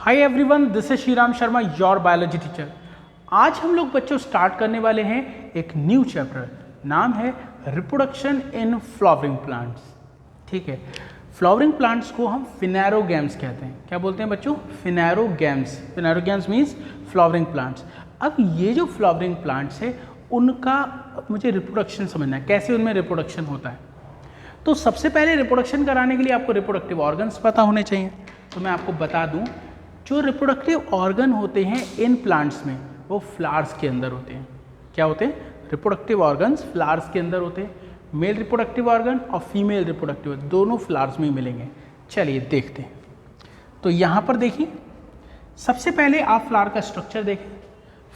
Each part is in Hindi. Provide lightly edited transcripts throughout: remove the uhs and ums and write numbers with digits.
Hi everyone, this is Shriram Sharma, your biology teacher. आज हम लोग बच्चों स्टार्ट करने वाले हैं एक न्यू चैप्टर। नाम है रिप्रोडक्शन इन फ्लावरिंग प्लांट्स। ठीक है, फ्लावरिंग प्लांट्स को हम फिनेरोगैम्स कहते हैं। क्या बोलते हैं बच्चों? Phanerogams. Phanerogams means flowering plants. अब ये जो फ्लावरिंग प्लांट्स है उनका मुझे रिप्रोडक्शन समझना है, कैसे उनमें रिप्रोडक्शन होता है। तो सबसे पहले रिप्रोडक्शन कराने के लिए आपको रिप्रोडक्टिव ऑर्गन्स पता होने चाहिए। तो मैं आपको बता दूं, जो रिप्रोडक्टिव ऑर्गन होते हैं इन प्लांट्स में वो फ्लावर्स के अंदर होते हैं। क्या होते हैं? रिप्रोडक्टिव ऑर्गन्स फ्लावर्स के अंदर होते हैं। मेल रिप्रोडक्टिव ऑर्गन और फीमेल रिप्रोडक्टिव दोनों फ्लावर्स में मिलेंगे। चलिए देखते हैं। तो यहाँ पर देखिए, सबसे पहले आप फ्लावर का स्ट्रक्चर देखें।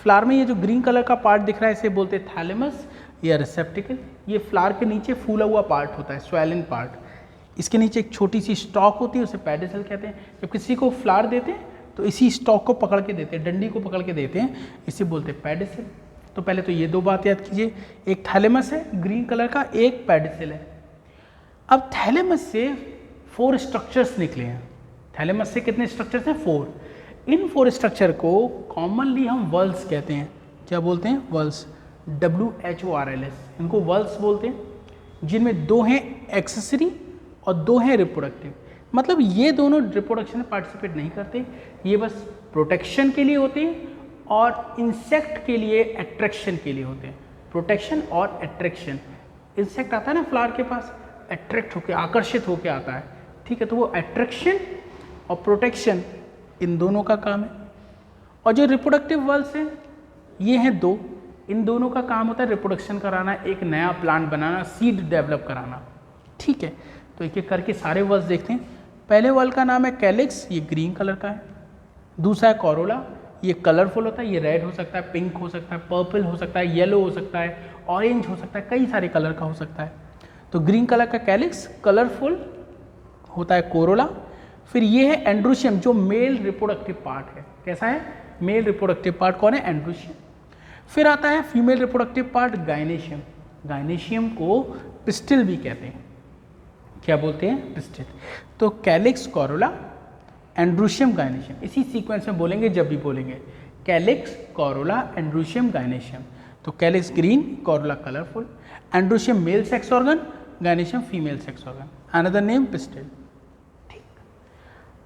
फ्लावर में ये जो ग्रीन कलर का पार्ट दिख रहा है इसे बोलते हैं थैलेमस या रिसेप्टिकल। ये फ्लावर के नीचे फूला हुआ पार्ट होता है, स्वेलिन पार्ट। इसके नीचे एक छोटी सी स्टॉक होती है, उसे पेडिसल कहते हैं। जब किसी को फ्लावर देते हैं तो इसी स्टॉक को पकड़ के देते हैं, डंडी को पकड़ के देते हैं, इसे बोलते हैं पेडिसल। तो पहले तो ये दो बात याद कीजिए, एक थैलेमस है ग्रीन कलर का, एक पेडिसल है। अब थैलेमस से 4 स्ट्रक्चर्स निकले हैं। थैलेमस से कितने स्ट्रक्चर्स हैं? 4। इन 4 स्ट्रक्चर को कॉमनली हम वल्स कहते हैं। क्या बोलते हैं? वल्स। WHORLS, इनको वल्स बोलते हैं, जिनमें 2 हैं एक्सेसरी और 2 हैं रिप्रोडक्टिव। मतलब ये दोनों रिप्रोडक्शन में पार्टिसिपेट नहीं करते, ये बस प्रोटेक्शन के लिए होते हैं और इंसेक्ट के लिए अट्रैक्शन के लिए होते हैं। प्रोटेक्शन और अट्रैक्शन। इंसेक्ट आता है ना फ्लावर के पास, अट्रैक्ट होकर, आकर्षित होकर आता है। ठीक है, तो वो अट्रैक्शन और प्रोटेक्शन इन दोनों का काम है। और जो रिप्रोडक्टिव वल्स हैं ये हैं 2। इन दोनों का काम होता है रिप्रोडक्शन कराना, एक नया प्लांट बनाना, सीड डेवलप कराना। ठीक है, तो एक एक करके सारे वल्स देखते हैं। पहले वल का नाम है कैलिक्स, ये ग्रीन कलर का है। दूसरा है कोरोला, ये कलरफुल होता है, ये रेड हो सकता है, पिंक हो सकता है, पर्पल हो सकता है, येलो हो सकता है, ऑरेंज हो सकता है, कई सारे कलर का हो सकता है। तो ग्रीन कलर का कैलिक्स, कलरफुल होता है कोरोला। फिर ये है एंड्रोशियम, जो मेल रिप्रोडक्टिव पार्ट है। कैसा है? मेल रिप्रोडक्टिव पार्ट कौन है? एंड्रोशियम। फिर आता है female reproductive part gynoecium. Gynoecium को पिस्टिल भी कहते हैं। क्या बोलते हैं? पिस्टिल। तो कैलिक्स, कोरोला, एंड्रोशियम, गायनेशियम, इसी सीक्वेंस में बोलेंगे जब भी बोलेंगे। Calyx, corolla, androecium, gynoecium. तो calyx green, corolla colourful, androecium male sex organ, gynoecium female sex organ. Another name pistil. ठीक।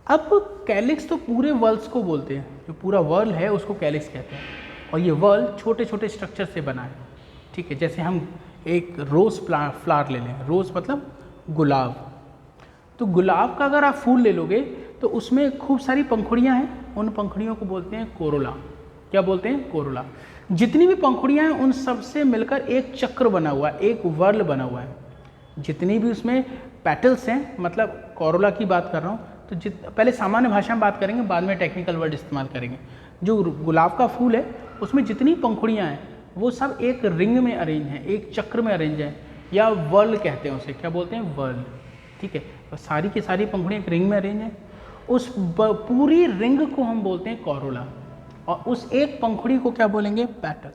अब कैलिक्स तो पूरे वर्ल्स को बोलते हैं, जो पूरा वर्ल है उसको कैलिक्स कहते हैं। और ये वर्ल छोटे छोटे स्ट्रक्चर से बना है। ठीक है, जैसे हम एक रोज़ फ्लावर ले लें, रोज़ मतलब गुलाब। तो गुलाब का अगर आप फूल ले लोगे तो उसमें खूब सारी पंखुड़ियाँ हैं, उन पंखुड़ियों को बोलते हैं कोरोला। क्या बोलते हैं? कोरोला। जितनी भी पंखुड़ियाँ हैं उन सब से मिलकर एक चक्र बना हुआ है, एक वर्ल बना हुआ है। जितनी भी उसमें पेटल्स हैं, मतलब कोरोला की बात कर रहा हूँ, तो पहले सामान्य भाषा में बात करेंगे, बाद में टेक्निकल वर्ड इस्तेमाल करेंगे। जो गुलाब का फूल है उसमें जितनी पंखुड़ियाँ हैं वो सब एक रिंग में अरेंज हैं, एक चक्र में अरेंज हैं, या वर्ल कहते हैं उसे। क्या बोलते हैं? वर्ल। ठीक है, तो सारी की सारी पंखुड़ियाँ एक रिंग में अरेंज हैं। उस पूरी रिंग को हम बोलते हैं कोरोला, और उस एक पंखुड़ी को क्या बोलेंगे? पेटल।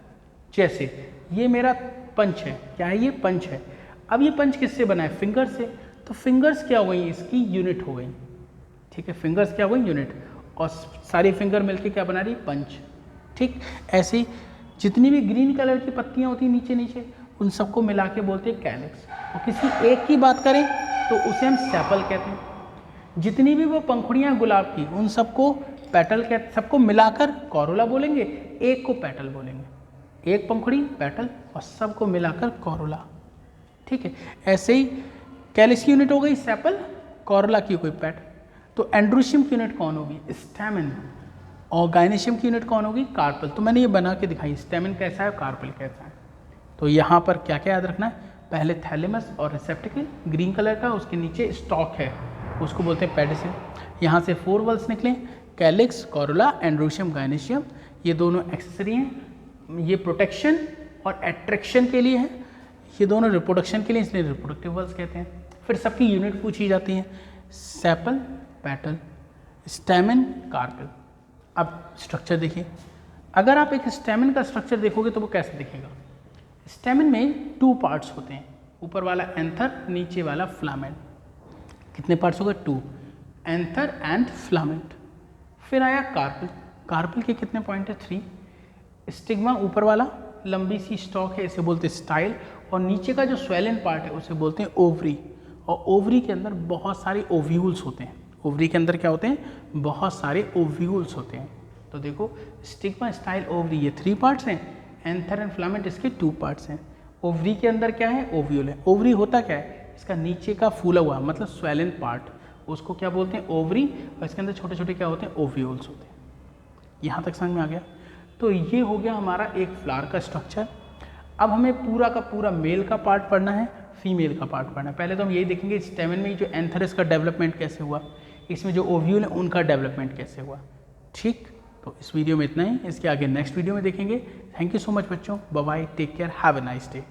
जैसे ये मेरा पंच है, क्या है ये? पंच है। अब ये पंच किससे बना है? फिंगर से। तो फिंगर्स क्या हो गई? इसकी यूनिट हो गई। ठीक है, फिंगर्स क्या हो गई? यूनिट। और सारी फिंगर मिलके क्या बना रही? पंच। ठीक, ऐसे ही जितनी भी ग्रीन कलर की पत्तियाँ होती हैं नीचे नीचे, उन सबको मिला के बोलते हैं कैलिक्स। और किसी एक की बात करें तो उसे हम सेपल कहते हैं। जितनी भी वो पंखुड़ियाँ गुलाब की, उन सबको पेटल कहते, सबको मिलाकर कोरोला बोलेंगे, एक को पेटल बोलेंगे। एक पंखुड़ी पेटल और सबको मिलाकर कोरोला। ठीक है, ऐसे ही कैलिक्स की यूनिट हो गई सेपल, कोरोला की कोई पेटल। तो एंड्रोशियम की यूनिट कौन होगी? स्टेमन। और गायनेशियम की यूनिट कौन होगी? कार्पल। तो मैंने ये बना के दिखाई, स्टेमन कैसा है, कार्पल कैसा है। तो यहाँ पर क्या क्या याद रखना है? पहले थैलेमस और रिसेप्टिकल ग्रीन कलर का, उसके नीचे स्टॉक है, उसको बोलते हैं पेडिसल। यहाँ से 4 वल्स निकले, कैलिक्स, कोरोला, एंड्रोशियम, गायनेशियम। ये दोनों एक्सेसरी हैं, ये प्रोटेक्शन और अट्रैक्शन के लिए हैं, ये दोनों रिप्रोडक्शन के लिए, इसलिए रिप्रोडक्टिव वल्स कहते हैं। फिर सबकी यूनिट पूछी जाती है, सेपल, पेटल, स्टेमन, कार्पल। अब स्ट्रक्चर देखिए, अगर आप एक स्टेमन का स्ट्रक्चर देखोगे तो वो कैसे दिखेगा? स्टेमन में 2 पार्ट्स होते हैं, ऊपर वाला एंथर, नीचे वाला फिलामेंट। कितने पार्ट्स हो गए? 2, एंथर एंड फिलामेंट। फिर आया कार्पल। कार्पल के कितने पॉइंट है? 3। स्टिग्मा ऊपर वाला लंबी सी स्टॉक है, इसे बोलते हैं स्टाइल, और नीचे का जो स्वेलन पार्ट है उसे बोलते हैं ओवरी। और ओवरी के अंदर बहुत सारे ओव्यूल्स होते हैं। ओवरी के अंदर क्या होते हैं? बहुत सारे ओव्यूल्स होते हैं। तो देखो स्टिग्मा, स्टाइल, ओवरी, ये 3 पार्ट्स हैं। एंथर एंड फिलामेंट इसके 2 पार्ट्स हैं। ओवरी के अंदर क्या है? ओव्यूल है। ओवरी होता क्या है? इसका नीचे का फूला हुआ मतलब स्वेलन पार्ट, उसको क्या बोलते हैं? ओवरी। और इसके अंदर छोटे छोटे क्या होते हैं? ओव्यूल्स होते हैं। यहाँ तक समझ में आ गया? तो ये हो गया हमारा एक फ्लावर का स्ट्रक्चर। अब हमें पूरा का पूरा मेल का पार्ट पढ़ना है, फीमेल का पार्ट पढ़ना है। पहले तो हम यही देखेंगे स्टेमन में जो एंथरस का डेवलपमेंट कैसे हुआ, इसमें जो ओव्यूल है उनका डेवलपमेंट कैसे हुआ। ठीक, तो इस वीडियो में इतना ही, इसके आगे नेक्स्ट वीडियो में देखेंगे। थैंक यू सो मच बच्चों, bye bye, take care, have a nice day.